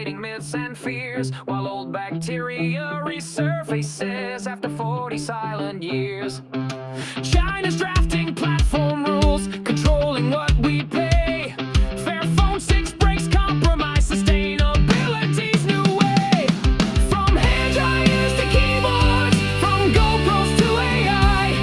fighting myths and fears, while old bacteria resurfaces after 40 silent years. China's drafting platform rules, controlling what we pay. Fairphone 6 breaks compromise, sustainability's new way. From hand dryers to keyboards, from GoPros to AI,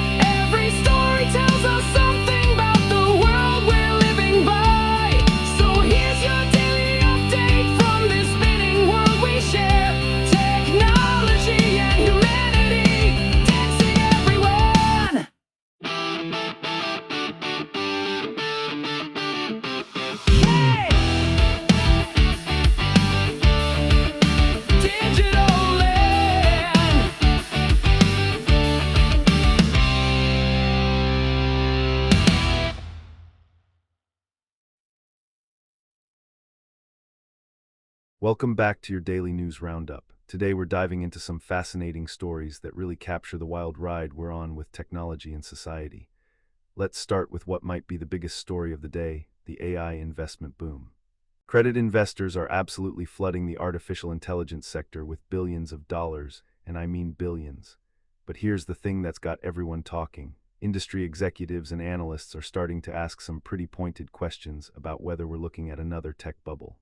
every story tells us something about the world we're living by. So here's your daily update from this spinning world we share. Technology and humanity dancing everyone. Hey! Digital land. Welcome back to your daily news roundup. Today we're diving into some fascinating stories that really capture the wild ride we're on with technology and society. Let's start with what might be the biggest story of the day, the AI investment boom. Credit investors are absolutely flooding the artificial intelligence sector with billions of dollars, and I mean billions. But here's the thing that's got everyone talking. Industry executives and analysts are starting to ask some pretty pointed questions about whether we're looking at another tech bubble.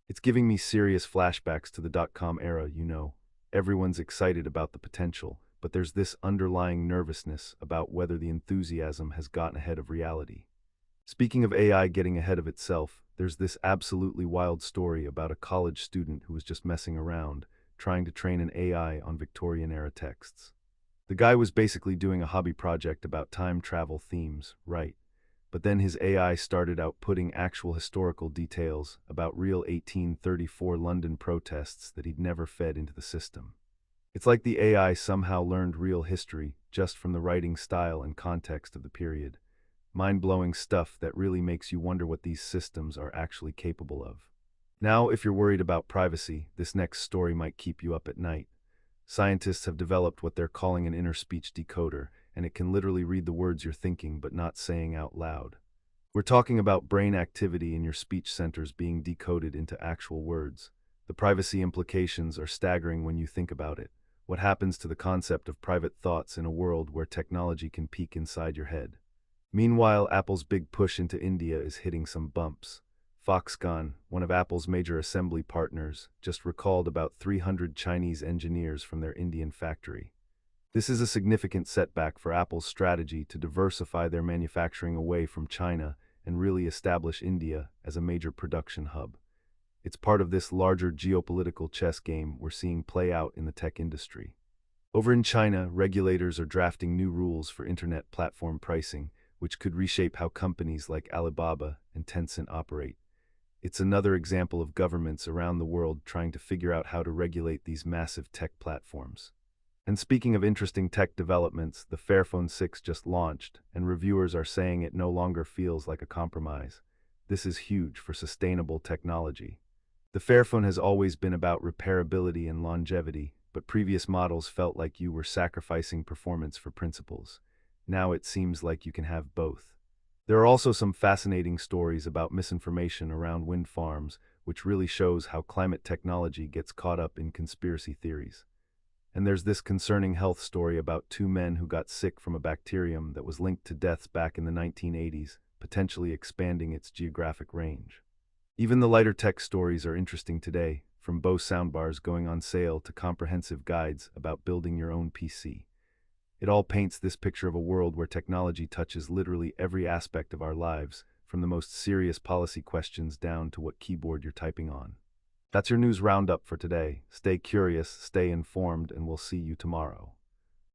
It's giving me serious flashbacks to the dot-com era, you know. Everyone's excited about the potential, but there's this underlying nervousness about whether the enthusiasm has gotten ahead of reality. Speaking of AI getting ahead of itself, there's this absolutely wild story about a college student who was just messing around, trying to train an AI on Victorian-era texts. The guy was basically doing a hobby project about time travel themes, right? But then his AI started outputting actual historical details about real 1834 London protests that he'd never fed into the system. It's like the AI somehow learned real history just from the writing style and context of the period. Mind-blowing stuff that really makes you wonder what these systems are actually capable of. Now, if you're worried about privacy, this next story might keep you up at night. Scientists have developed what they're calling an inner speech decoder, and it can literally read the words you're thinking but not saying out loud. We're talking about brain activity in your speech centers being decoded into actual words. The privacy implications are staggering when you think about it. What happens to the concept of private thoughts in a world where technology can peek inside your head? Meanwhile, Apple's big push into India is hitting some bumps. Foxconn, one of Apple's major assembly partners, just recalled about 300 Chinese engineers from their Indian factory. This is a significant setback for Apple's strategy to diversify their manufacturing away from China and really establish India as a major production hub. It's part of this larger geopolitical chess game we're seeing play out in the tech industry. Over in China, regulators are drafting new rules for internet platform pricing, which could reshape how companies like Alibaba and Tencent operate. It's another example of governments around the world trying to figure out how to regulate these massive tech platforms. And speaking of interesting tech developments, the Fairphone 6 just launched, and reviewers are saying it no longer feels like a compromise. This is huge for sustainable technology. The Fairphone has always been about repairability and longevity, but previous models felt like you were sacrificing performance for principles. Now it seems like you can have both. There are also some fascinating stories about misinformation around wind farms, which really shows how climate technology gets caught up in conspiracy theories. And there's this concerning health story about two men who got sick from a bacterium that was linked to deaths back in the 1980s, potentially expanding its geographic range. Even the lighter tech stories are interesting today, from Bose soundbars going on sale to comprehensive guides about building your own PC. It all paints this picture of a world where technology touches literally every aspect of our lives, from the most serious policy questions down to what keyboard you're typing on. That's your news roundup for today. Stay curious, stay informed, and we'll see you tomorrow.